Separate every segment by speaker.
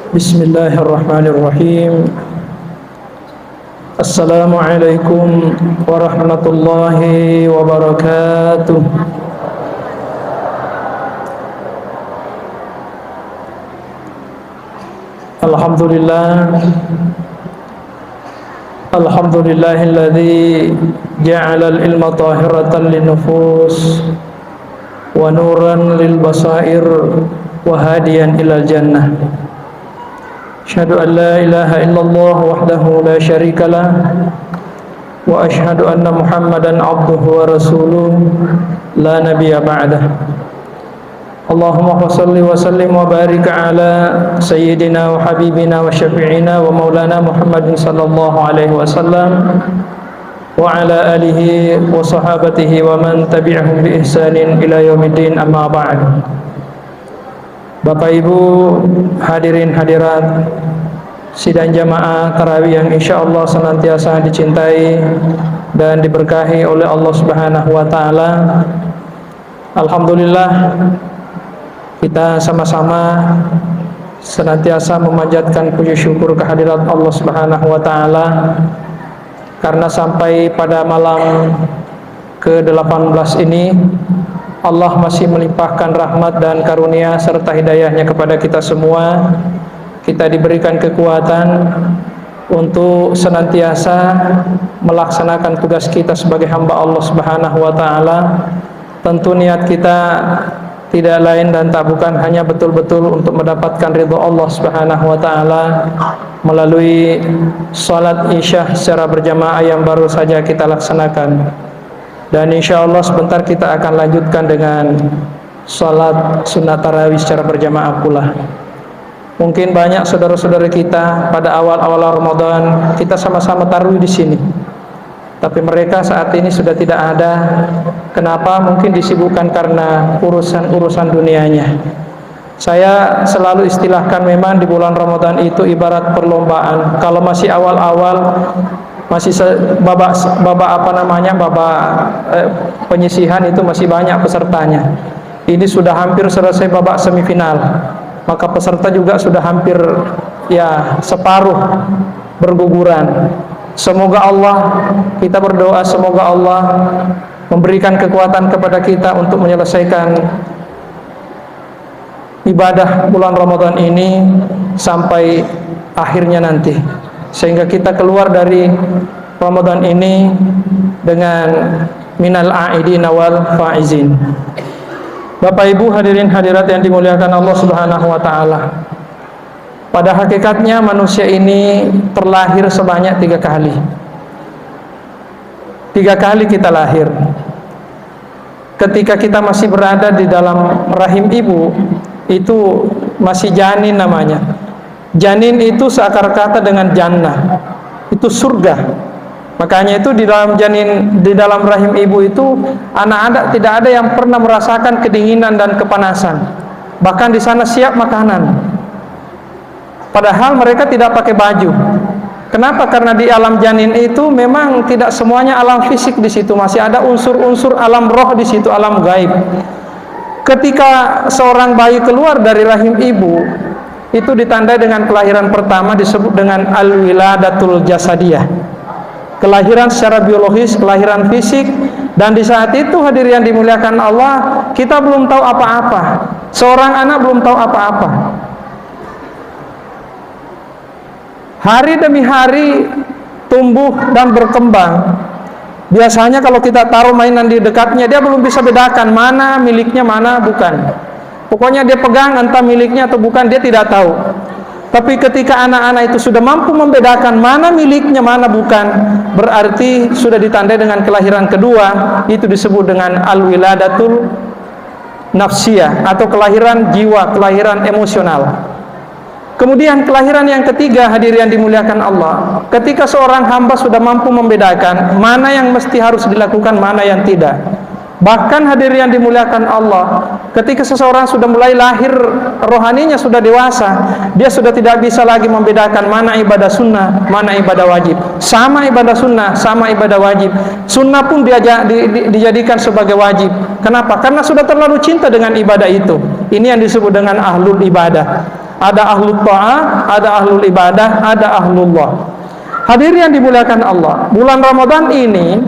Speaker 1: Bismillahirrahmanirrahim. Assalamualaikum warahmatullahi wabarakatuh. Alhamdulillah. Alhamdulillahilladzi ja'ala al-ilma tahiratan lin-nufus wa nuran lil basair wa hadiyan ilal jannah. Asyhadu an la ilaha illallah wahdahu la syarika lah wa asyhadu anna Muhammadan abduhu wa rasuluh la nabiyya ba'dah. Allahumma shalli wa sallim wa barik ala sayyidina wa habibina wa syafi'ina wa maulana Muhammadin sallallahu alaihi wasallam wa ala alihi wa sahabatihi wa man tabi'ahum bi ihsanin ila yaumiddin, amma ba'd. Bapak Ibu hadirin hadirat sidang jamaah tarawih yang insyaallah senantiasa dicintai dan diberkahi oleh Allah Subhanahu wa taala. Alhamdulillah, kita sama-sama senantiasa memanjatkan puji syukur kehadirat Allah Subhanahu wa taala karena sampai pada malam ke-18 ini Allah masih melimpahkan rahmat dan karunia serta hidayahnya kepada kita semua. Kita diberikan kekuatan untuk senantiasa melaksanakan tugas kita sebagai hamba Allah Subhanahu wa taala. Tentu niat kita tidak lain dan tak bukan hanya betul-betul untuk mendapatkan ridha Allah Subhanahu wa taala melalui salat Isya secara berjamaah yang baru saja kita laksanakan. Dan insya Allah sebentar kita akan lanjutkan dengan salat sunat tarawih secara berjamaah pula. Mungkin banyak saudara-saudara kita pada awal-awal Ramadan kita sama-sama tarawih di sini. Tapi mereka saat ini sudah tidak ada. Kenapa? Mungkin disibukkan karena urusan-urusan dunianya. Saya selalu istilahkan memang di bulan Ramadan itu ibarat perlombaan. Kalau masih awal-awal, masih babak penyisihan itu masih banyak pesertanya. Ini sudah hampir selesai babak semifinal, maka peserta juga sudah hampir separuh berguguran. Semoga Allah, kita berdoa semoga Allah memberikan kekuatan kepada kita untuk menyelesaikan ibadah bulan Ramadan ini sampai akhirnya nanti, sehingga kita keluar dari Ramadan ini dengan minal aidin wal faizin. Bapak Ibu hadirin hadirat yang dimuliakan Allah Subhanahu wa taala, pada hakikatnya manusia ini terlahir sebanyak 3 kali. 3 kali kita lahir. Ketika kita masih berada di dalam rahim ibu, itu masih janin namanya. Janin itu seakar kata dengan jannah, itu surga. Makanya itu di dalam janin, di dalam rahim ibu itu anak-anak tidak ada yang pernah merasakan kedinginan dan kepanasan. Bahkan di sana siap makanan. Padahal mereka tidak pakai baju. Kenapa? Karena di alam janin itu memang tidak semuanya alam fisik di situ, masih ada unsur-unsur alam roh di situ, alam gaib. Ketika seorang bayi keluar dari rahim ibu, itu ditandai dengan kelahiran pertama disebut dengan al-wiladatul jasadiyah. Kelahiran secara biologis, kelahiran fisik, dan di saat itu hadirin yang dimuliakan Allah, kita belum tahu apa-apa. Seorang anak belum tahu apa-apa. Hari demi hari tumbuh dan berkembang. Biasanya kalau kita taruh mainan di dekatnya, dia belum bisa bedakan mana miliknya, mana bukan. Pokoknya dia pegang entah miliknya atau bukan, dia tidak tahu. Tapi ketika anak-anak itu sudah mampu membedakan mana miliknya, mana bukan, berarti sudah ditandai dengan kelahiran kedua. Itu disebut dengan al-wiladatul nafsiyah, atau kelahiran jiwa, kelahiran emosional. Kemudian kelahiran yang ketiga, hadirin yang dimuliakan Allah, ketika seorang hamba sudah mampu membedakan mana yang mesti harus dilakukan, mana yang tidak. Bahkan hadirin yang dimuliakan Allah, ketika seseorang sudah mulai lahir, rohaninya sudah dewasa, dia sudah tidak bisa lagi membedakan mana ibadah sunnah, mana ibadah wajib. Sama ibadah sunnah, sama ibadah wajib. Sunnah pun dijadikan sebagai wajib. Kenapa? Karena sudah terlalu cinta dengan ibadah itu. Ini yang disebut dengan ahlul ibadah. Ada ahlul ta'ah, ada ahlul ibadah, ada ahlullah. Hadirin yang dimuliakan Allah, bulan Ramadan ini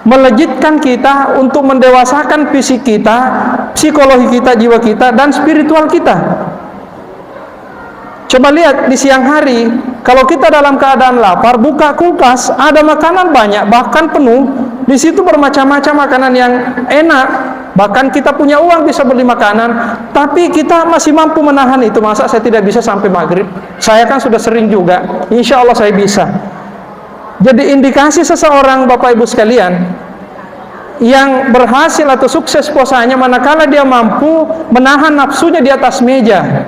Speaker 1: melejitkan kita untuk mendewasakan fisik kita, psikologi kita, jiwa kita, dan spiritual kita. Coba lihat di siang hari, kalau kita dalam keadaan lapar, buka kulkas, ada makanan banyak, bahkan penuh. Di situ bermacam-macam makanan yang enak, bahkan kita punya uang bisa beli makanan, tapi kita masih mampu menahan itu. Masa saya tidak bisa sampai maghrib? Saya kan sudah sering juga, insya Allah saya bisa. Jadi indikasi seseorang, Bapak Ibu sekalian, yang berhasil atau sukses puasanya manakala dia mampu menahan nafsunya di atas meja.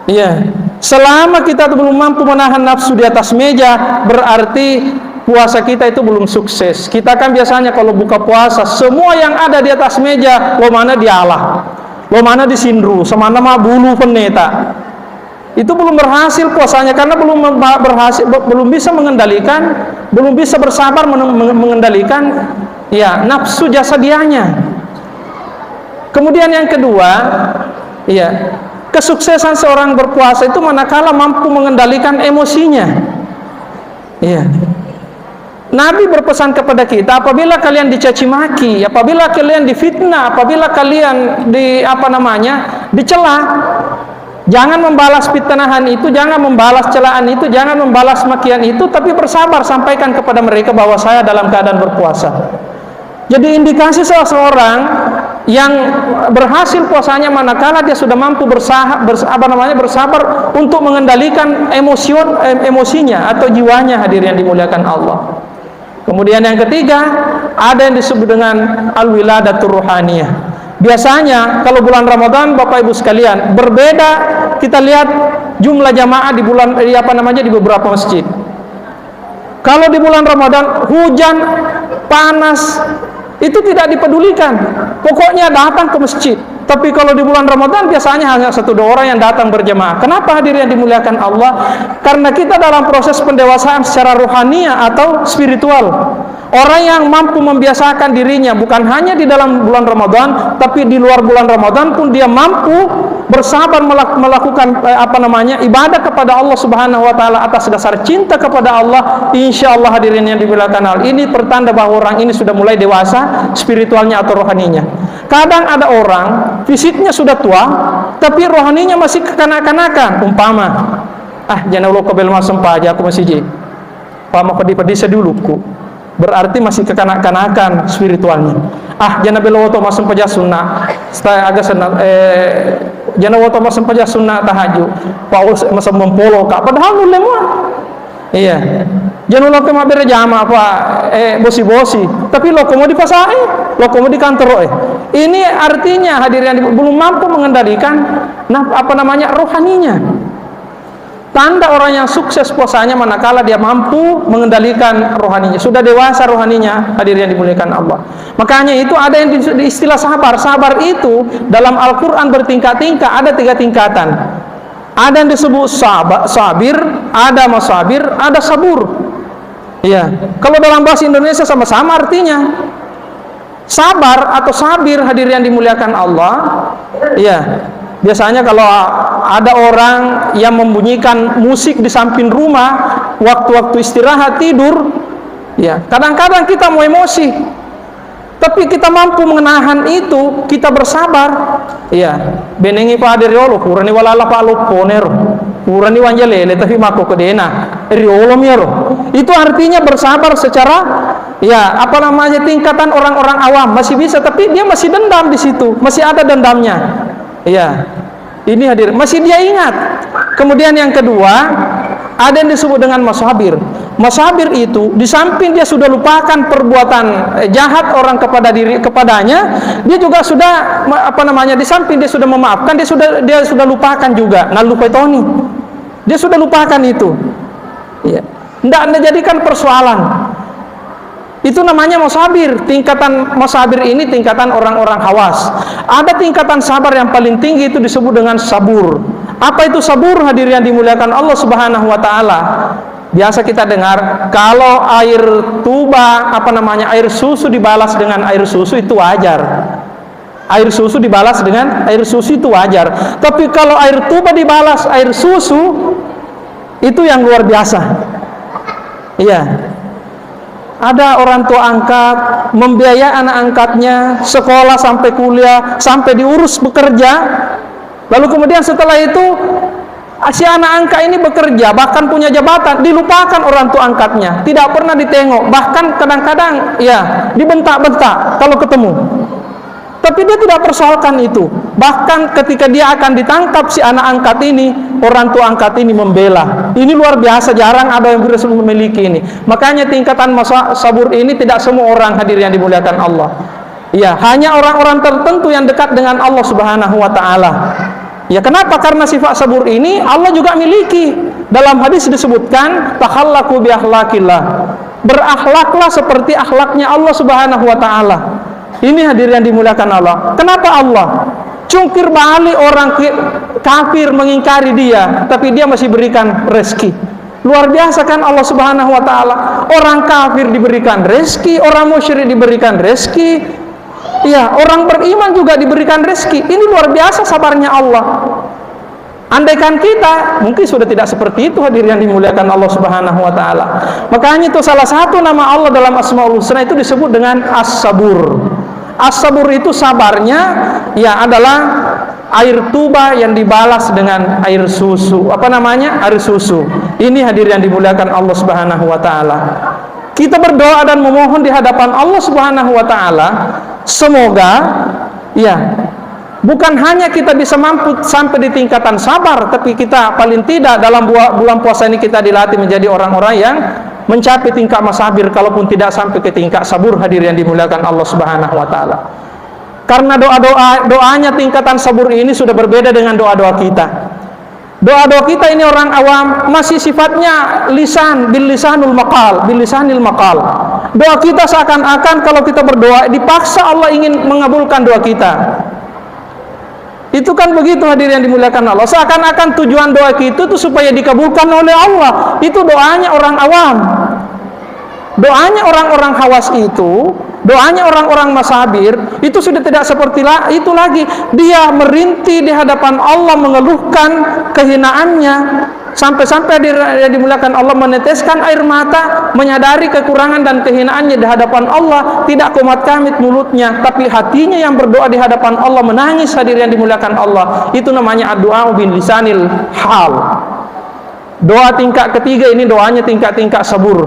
Speaker 1: Iya, selama kita belum mampu menahan nafsu di atas meja, berarti puasa kita itu belum sukses. Kita kan biasanya kalau buka puasa, semua yang ada di atas meja, lo mana dialah, lo mana disindru, semana mah bulu peneta. Itu belum berhasil puasanya karena belum bisa mengendalikan, belum bisa bersabar mengendalikan ya nafsu jasadianya. Kemudian yang kedua, ya, kesuksesan seorang berpuasa itu manakala mampu mengendalikan emosinya. Iya. Nabi berpesan kepada kita, apabila kalian dicaci maki, apabila kalian difitnah, apabila kalian dicela, jangan membalas fitnahan itu, jangan membalas celaan itu, jangan membalas makian itu, tapi bersabar, sampaikan kepada mereka bahwa saya dalam keadaan berpuasa. Jadi indikasi seseorang yang berhasil puasanya manakala dia sudah mampu bersabar untuk mengendalikan emosinya atau jiwanya, hadirin yang dimuliakan Allah. Kemudian yang ketiga, ada yang disebut dengan al-wiladatur ruhaniyah. Biasanya kalau bulan Ramadan, Bapak Ibu sekalian, berbeda kita lihat jumlah jamaah di beberapa masjid. Kalau di bulan Ramadan hujan, panas, itu tidak dipedulikan, pokoknya datang ke masjid. Tapi kalau di bulan Ramadan biasanya hanya 1-2 orang yang datang berjamaah. Kenapa, hadirin yang dimuliakan Allah? Karena kita dalam proses pendewasaan secara rohania atau spiritual. Orang yang mampu membiasakan dirinya bukan hanya di dalam bulan Ramadan, tapi di luar bulan Ramadan pun dia mampu bersabar melakukan ibadah kepada Allah Subhanahu wa taala atas dasar cinta kepada Allah. Insyaallah hadirin yang dimuliakan Allah, ini pertanda bahwa orang ini sudah mulai dewasa spiritualnya atau rohaninya. Kadang ada orang fisiknya sudah tua tapi rohaninya masih kekanak-kanakan. Umpama, jangan lo kebel masem aja aku masih je. Pama pedi-pedi seduluku. Berarti masih kekanak-kanakan spiritualnya. Jangan belo to masem paja sunnah. Setelah agak senang jangan woto masem paja sunnah tahajud. Paus masem mempolo ka padahal nulle mo. Iya. Jangan lo kema berjama bosi-bosi, tapi lo komo di pasar, lo komo di kantor Ini artinya hadirin belum mampu mengendalikan rohaninya. Tanda orang yang sukses puasanya manakala dia mampu mengendalikan rohaninya, sudah dewasa rohaninya, hadirin yang dimuliakan Allah. Makanya itu ada yang di istilah sabar. Sabar itu dalam Al-Quran bertingkat-tingkat, ada 3 tingkatan. Ada yang disebut sabir, ada masabir, ada sabur. Iya, kalau dalam bahasa Indonesia sama-sama artinya. Sabar atau sabir, hadirin yang dimuliakan Allah. Iya, biasanya kalau ada orang yang membunyikan musik di samping rumah waktu-waktu istirahat tidur, ya kadang-kadang kita mau emosi, tapi kita mampu menahan itu, kita bersabar. Iya, benengi pa aderiolo kurani walala pa loponero kurani wanjalele tapi mako kedena riolo miero. Itu artinya bersabar secara tingkatan orang-orang awam masih bisa, tapi dia masih dendam di situ, masih ada dendamnya. Iya, ini hadir, masih dia ingat. Kemudian yang kedua, ada yang disebut dengan masabir. Masabir itu di samping dia sudah lupakan perbuatan jahat orang kepadanya, dia juga sudah di samping dia sudah memaafkan, dia sudah lupakan juga. Nalupetoni, dia sudah lupakan itu. Ya, tidak menjadikan persoalan. Itu namanya masabir. Tingkatan masabir ini tingkatan orang-orang khawas. Ada tingkatan sabar yang paling tinggi, itu disebut dengan sabur. Apa itu sabur, hadirin yang dimuliakan Allah Subhanahu wa taala? Biasa kita dengar kalau air tuba air susu dibalas dengan air susu itu wajar. Air susu dibalas dengan air susu itu wajar. Tapi kalau air tuba dibalas air susu, itu yang luar biasa. Iya. Ada orang tua angkat membiayai anak angkatnya sekolah sampai kuliah, sampai diurus bekerja. Lalu kemudian setelah itu si anak angkat ini bekerja, bahkan punya jabatan, dilupakan orang tua angkatnya, tidak pernah ditengok, bahkan kadang-kadang ya dibentak-bentak kalau ketemu. Tapi dia tidak persoalkan itu. Bahkan ketika dia akan ditangkap si anak angkat ini, orang tua angkat ini membela. Ini luar biasa, jarang ada yang bisa memiliki ini. Makanya tingkatan sabur ini tidak semua orang hadir yang dimuliakan Allah. Ya, hanya orang-orang tertentu yang dekat dengan Allah Subhanahu wa taala. Ya, kenapa? Karena sifat sabur ini Allah juga miliki. Dalam hadis disebutkan, takhallaku bi akhlaqillah. Berakhlaklah seperti akhlaknya Allah Subhanahu wa taala. Ini hadir yang dimuliakan Allah. Kenapa Allah cungkir balik orang kafir mengingkari dia, tapi dia masih berikan rezeki? Luar biasa kan Allah Subhanahu wa taala. Orang kafir diberikan rezeki, orang musyrik diberikan rezeki. Ya, orang beriman juga diberikan rezeki. Ini luar biasa sabarnya Allah. Andaikan kita mungkin sudah tidak seperti itu, hadir yang dimuliakan Allah Subhanahu wa taala. Makanya itu salah satu nama Allah dalam Asmaul Husna itu disebut dengan As-Sabur. As-Sabur itu sabarnya ya adalah air tuba yang dibalas dengan air susu. Apa namanya? Air susu. Ini hadir yang dimuliakan Allah Subhanahu wa taala. Kita berdoa dan memohon di hadapan Allah Subhanahu wa taala, semoga ya bukan hanya kita bisa mampu sampai di tingkatan sabar, tapi kita paling tidak dalam bulan puasa ini kita dilatih menjadi orang-orang yang mencapai tingkat masabir, kalaupun tidak sampai ke tingkat sabur, hadir yang dimuliakan Allah Subhanahu wa taala. Karena doanya tingkatan sabur ini sudah berbeda dengan doa-doa kita. Doa-doa kita ini orang awam masih sifatnya bil lisanil maqal. Doa kita seakan-akan kalau kita berdoa dipaksa Allah ingin mengabulkan doa kita. Itu kan begitu, hadir yang dimuliakan Allah. Seakan-akan tujuan doa kita itu supaya dikabulkan oleh Allah. Itu doanya orang awam. Doanya orang-orang khawas itu, doanya orang-orang masabir, itu sudah tidak seperti itu lagi. Dia merintih di hadapan Allah, mengeluhkan kehinaannya. Sampai-sampai dia dimuliakan Allah meneteskan air mata, menyadari kekurangan dan kehinaannya di hadapan Allah. Tidak komat kamit mulutnya, tapi hatinya yang berdoa di hadapan Allah, menangis, hadir yang dimuliakan Allah. Itu namanya doa bin lisanil hal. Doa tingkat ketiga ini doanya tingkat-tingkat sabur.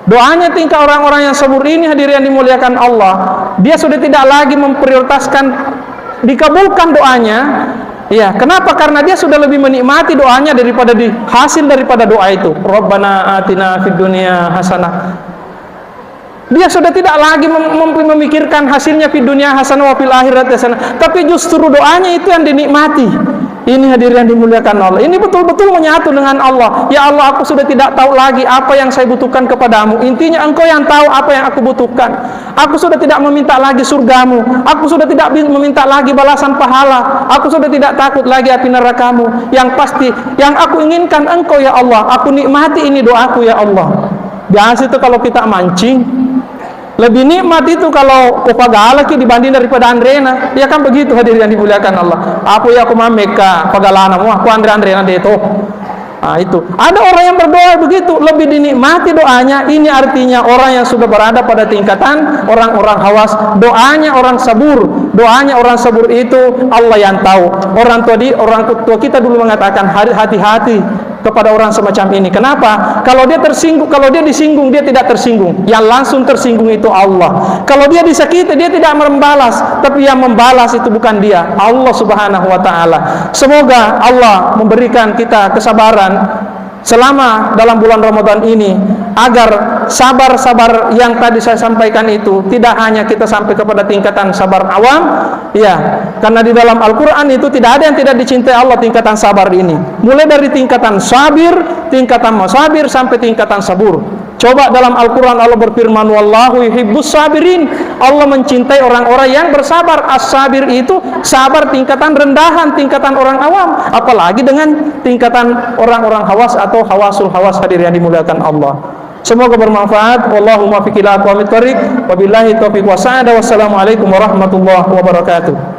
Speaker 1: Doanya tingkat orang-orang yang sabur ini, hadir yang dimuliakan Allah, dia sudah tidak lagi memprioritaskan dikabulkan doanya. Ya, kenapa? Karena dia sudah lebih menikmati doanya daripada hasil daripada doa itu. Rabbana atina fid dunya hasanah. Dia sudah tidak lagi memikirkan hasilnya fid dunya hasanah wa fil akhirati hasanah, tapi justru doanya itu yang dinikmati. Ini hadir yang dimuliakan Allah. Ini betul-betul menyatu dengan Allah. Ya Allah, aku sudah tidak tahu lagi apa yang saya butuhkan kepadamu. Intinya Engkau yang tahu apa yang aku butuhkan. Aku sudah tidak meminta lagi surgamu. Aku sudah tidak meminta lagi balasan pahala. Aku sudah tidak takut lagi api nerakamu. Yang pasti, yang aku inginkan Engkau ya Allah. Aku nikmati ini doaku ya Allah. Biasa itu kalau kita mancing, lebih nikmat itu kalau pagalaki dibanding daripada Andrena. Ya kan begitu, hadir yang dimuliakan Allah. Aku ya aku mameka pagalana mu, aku Andrena deto. Nah, itu. Ada orang yang berdoa begitu, lebih dinikmati doanya. Ini artinya orang yang sudah berada pada tingkatan orang-orang khawas. Doanya orang sabur. Doanya orang sabur itu Allah yang tahu. Orang tua kita dulu mengatakan hati-hati kepada orang semacam ini. Kenapa? Kalau dia tersinggung, kalau dia disinggung, dia tidak tersinggung. Yang langsung tersinggung itu Allah. Kalau dia disakiti, dia tidak membalas, tapi yang membalas itu bukan dia, Allah Subhanahu wa taala. Semoga Allah memberikan kita kesabaran selama dalam bulan Ramadan ini, agar sabar-sabar yang tadi saya sampaikan itu tidak hanya kita sampai kepada tingkatan sabar awam, ya, karena di dalam Al-Quran itu tidak ada yang tidak dicintai Allah tingkatan sabar ini, mulai dari tingkatan sabir, tingkatan masabir, sampai tingkatan sabur. Coba dalam Al-Quran Allah berfirman, wallahu yuhibbus sabirin. Allah mencintai orang-orang yang bersabar. As-sabir itu sabar tingkatan rendahan, tingkatan orang awam, apalagi dengan tingkatan orang-orang hawas atau hawasul hawas, hadir yang dimuliakan Allah. Semoga bermanfaat. Wallahumma fiqil aqwamit thoriq. Wabillahi taufiq wa sa'ada. Wassalamualaikum warahmatullahi wabarakatuh.